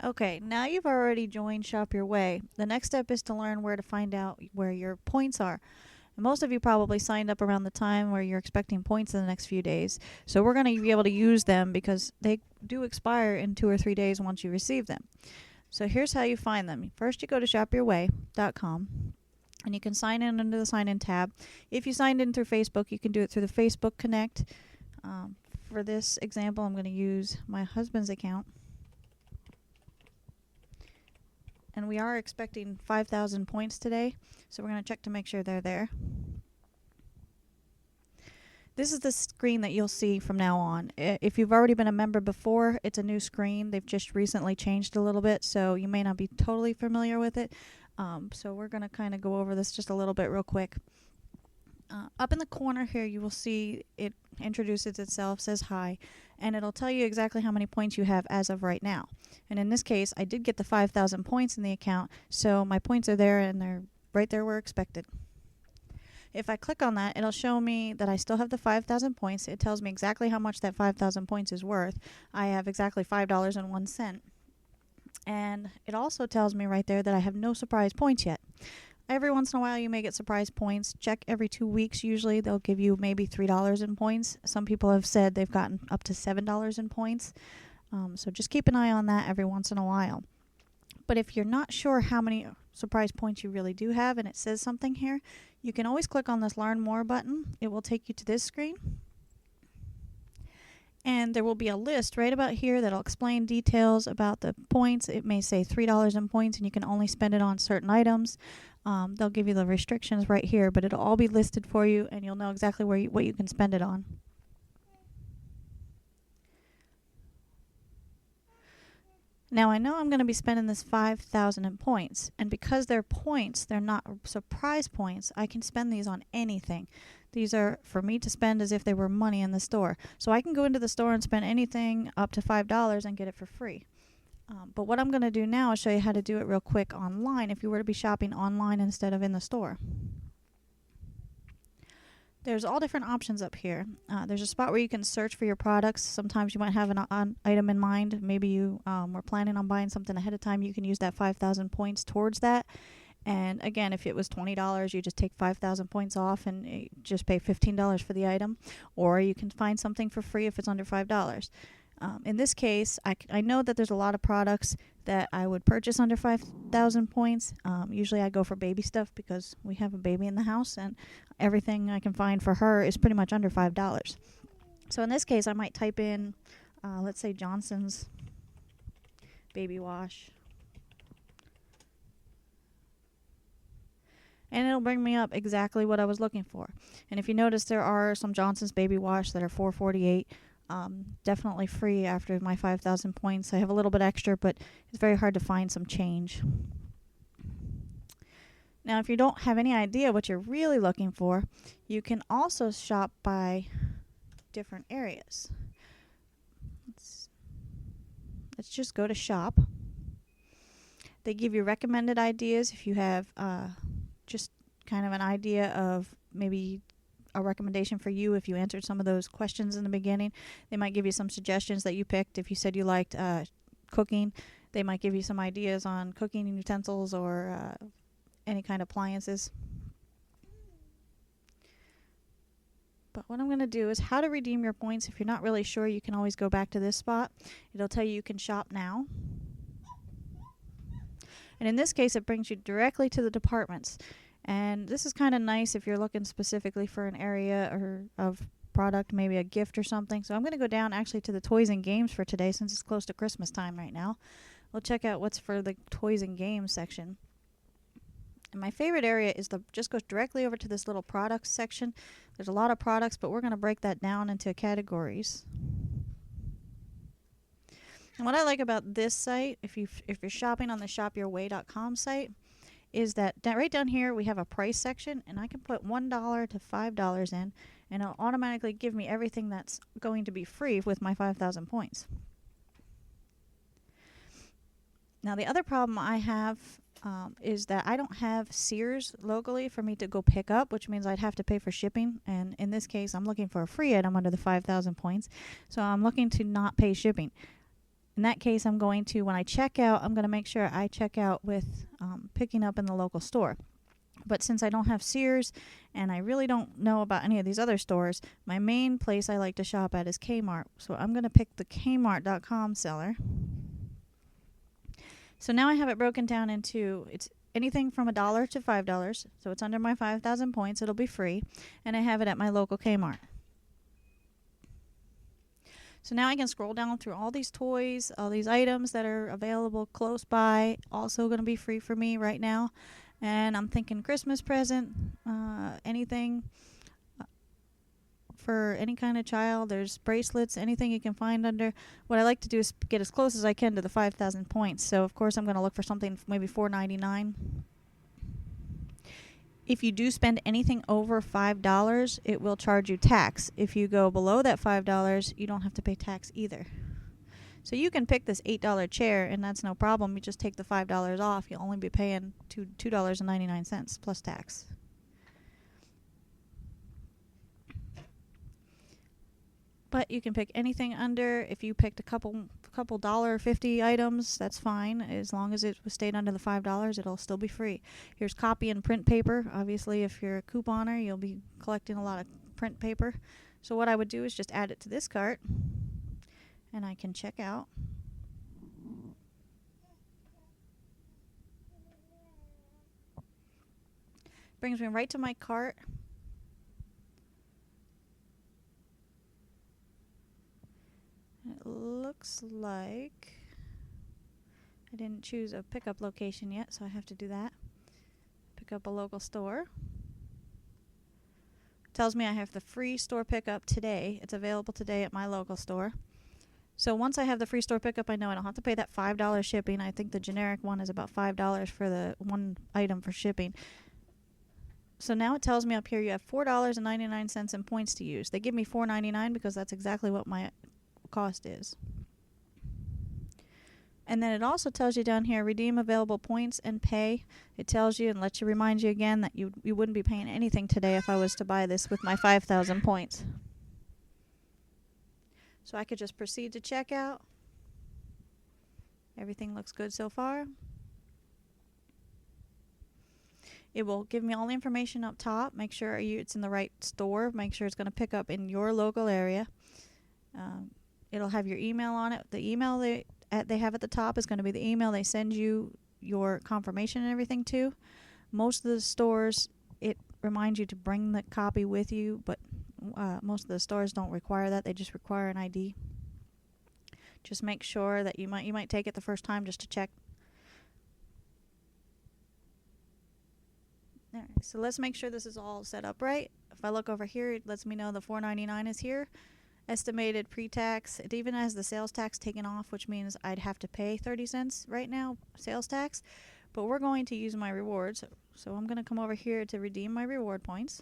Okay, now you've already joined Shop Your Way. The next step is to learn where to find out where your points are. And most of you probably signed up around the time where you're expecting points in the next few days. So we're going to be able to use them because they do expire in 2 or 3 days once you receive them. So here's how you find them. First, you go to ShopYourWay.com and you can sign in under the Sign In tab. If you signed in through Facebook, you can do it through the Facebook Connect. For this example, I'm going to use my husband's account. And we are expecting 5,000 points today, so we're going to check to make sure they're there. This is the screen that you'll see from now on. If you've already been a member before, it's a new screen. They've just recently changed a little bit, so you may not be totally familiar with it. So we're going to kind of go over this just a little bit real quick. Up in the corner here, you will see it introduces itself, says hi, and it'll tell you exactly how many points you have as of right now. And in this case, I did get the 5,000 points in the account, so my points are there and they're right there where expected. If I click on that, it'll show me that I still have the 5,000 points. It tells me exactly how much that 5,000 points is worth. I have exactly $5.01. And it also tells me right there that I have no surprise points yet. Every once in a while you may get surprise points. Check every 2 weeks usually. They'll give you maybe $3 in points. Some people have said they've gotten up to $7 in points. So just keep an eye on that every once in a while. But if you're not sure how many surprise points you really do have and it says something here, you can always click on this Learn More button. It will take you to this screen. And there will be a list right about here that'll explain details about the points. It may say $3 in points and you can only spend it on certain items. They'll give you the restrictions right here, but it'll all be listed for you and you'll know exactly what you can spend it on. Now I know I'm going to be spending this 5,000 in points, and because they're points, they're not surprise points, I can spend these on anything. These are for me to spend as if they were money in the store. So I can go into the store and spend anything up to $5 and get it for free. But what I'm going to do now is show you how to do it real quick online if you were to be shopping online instead of in the store. There's all different options up here. There's a spot where you can search for your products. Sometimes you might have an item in mind. Maybe you were planning on buying something ahead of time. You can use that 5,000 points towards that. And again, if it was $20, you just take 5,000 points off and just pay $15 for the item. Or you can find something for free if it's under $5. In this case, I know that there's a lot of products that I would purchase under 5,000 points. Usually I go for baby stuff because we have a baby in the house and everything I can find for her is pretty much under $5. So in this case, I might type in, let's say Johnson's baby wash. And it'll bring me up exactly what I was looking for. And if you notice, there are some Johnson's baby wash that are $4.48. Definitely free after my 5,000 points. I have a little bit extra, but it's very hard to find some change. Now, if you don't have any idea what you're really looking for, you can also shop by different areas. Let's just go to shop. They give you recommended ideas if you have just kind of an idea of maybe a recommendation for you if you answered some of those questions in the beginning. They might give you some suggestions that you picked. If you said you liked cooking, they might give you some ideas on cooking utensils or any kind of appliances. But what I'm going to do is how to redeem your points. If you're not really sure, you can always go back to this spot. It'll tell you can shop now. And in this case, it brings you directly to the departments. And this is kind of nice if you're looking specifically for an area or of product, maybe a gift or something. So I'm going to go down actually to the toys and games for today since it's close to Christmas time right now. We'll check out what's for the toys and games section. And my favorite area is just goes directly over to this little products section. There's a lot of products, but we're going to break that down into categories. And what I like about this site, if you're shopping on the ShopYourWay.com site, is that right down here we have a price section, and I can put $1 to $5 in, and it'll automatically give me everything that's going to be free with my 5,000 points. Now the other problem I have is that I don't have Sears locally for me to go pick up, which means I'd have to pay for shipping. And in this case, I'm looking for a free item under the 5,000 points, so I'm looking to not pay shipping. In that case, I'm going to, when I check out, I'm going to make sure I check out with picking up in the local store. But since I don't have Sears and I really don't know about any of these other stores, my main place I like to shop at is Kmart. So I'm going to pick the Kmart.com seller. So now I have it broken down into, it's anything from $1 to $5. So it's under my 5,000 points. It'll be free. And I have it at my local Kmart. So now I can scroll down through all these toys, all these items that are available close by, also going to be free for me right now. And I'm thinking Christmas present, anything for any kind of child. There's bracelets, anything you can find under. What I like to do is get as close as I can to the 5,000 points. So, of course, I'm going to look for something maybe $4.99. If you do spend anything over $5, it will charge you tax. If you go below that $5, you don't have to pay tax either. So you can pick this $8 chair, and that's no problem. You just take the $5 off. You'll only be paying $2.99 plus tax. But you can pick anything under. If you picked a couple $1.50 items, that's fine. As long as it stayed under the $5, it'll still be free. Here's copy and print paper. Obviously, if you're a couponer, you'll be collecting a lot of print paper. So what I would do is just add it to this cart, and I can check out. Brings me right to my cart. It looks like I didn't choose a pickup location yet, so I have to do that. Pick up a local store. It tells me I have the free store pickup today. It's available today at my local store. So once I have the free store pickup, I know I don't have to pay that $5 shipping. I think the generic one is about $5 for the one item for shipping. So now it tells me up here you have $4.99 in points to use. They give me $4.99 because that's exactly what my cost is. And then it also tells you down here, redeem available points and pay. It tells you and lets you remind you again that you wouldn't be paying anything today if I was to buy this with my 5,000 points. So I could just proceed to checkout. Everything looks good so far. It will give me all the information up top. Make sure it's in the right store. Make sure it's going to pick up in your local area. It'll have your email on it. The email they have at the top is going to be the email they send you your confirmation and everything to. Most of the stores, it reminds you to bring the copy with you, but most of the stores don't require that. They just require an ID. Just make sure that you might take it the first time just to check. All right, so let's make sure this is all set up right. If I look over here, it lets me know the $4.99 is here. Estimated pre-tax. It even has the sales tax taken off, which means I'd have to pay 30 cents right now, sales tax. But we're going to use my rewards. So I'm going to come over here to redeem my reward points.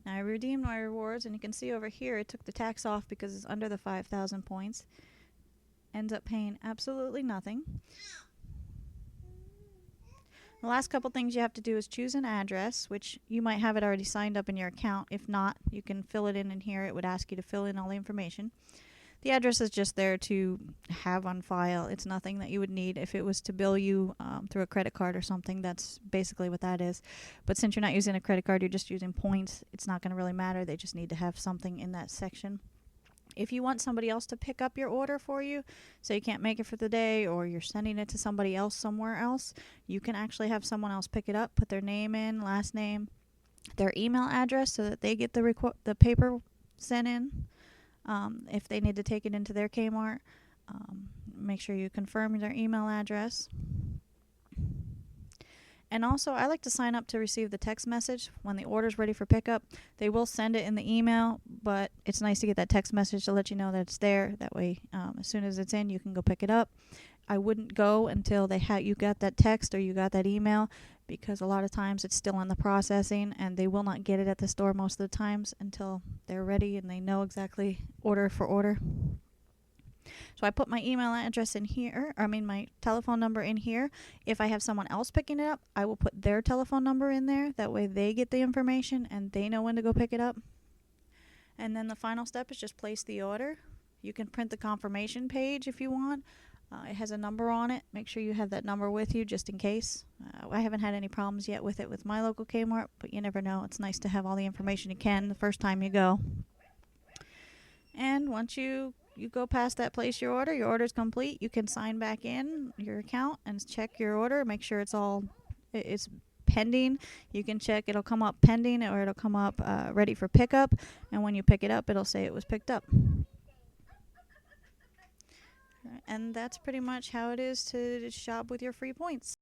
Now I redeemed my rewards, and you can see over here it took the tax off because it's under the 5,000 points. Ends up paying absolutely nothing. The last couple things you have to do is choose an address, which you might have it already signed up in your account. If not, you can fill it in here. It would ask you to fill in all the information. The address is just there to have on file. It's nothing that you would need if it was to bill you through a credit card or something. That's basically what that is. But since you're not using a credit card, you're just using points, it's not going to really matter. They just need to have something in that section. If you want somebody else to pick up your order for you, so you can't make it for the day or you're sending it to somebody else somewhere else, you can actually have someone else pick it up, put their name in, last name, their email address so that they get the paper sent in. If they need to take it into their Kmart, make sure you confirm their email address. And also, I like to sign up to receive the text message when the order's ready for pickup. They will send it in the email, but it's nice to get that text message to let you know that it's there. That way, as soon as it's in, you can go pick it up. I wouldn't go until you got that text or you got that email, because a lot of times it's still in the processing, and they will not get it at the store most of the times until they're ready and they know exactly order for order. So I put my email address in here, my telephone number in here. If I have someone else picking it up, I will put their telephone number in there. That way they get the information and they know when to go pick it up. And then the final step is just place the order. You can print the confirmation page if you want. It has a number on it. Make sure you have that number with you just in case. I haven't had any problems yet with it with my local Kmart, but you never know. It's nice to have all the information you can the first time you go. And once you go past that place your order's complete. You can sign back in your account and check your order. Make sure it's pending. You can check, it'll come up pending or it'll come up ready for pickup. And when you pick it up, it'll say it was picked up. And that's pretty much how it is to shop with your free points.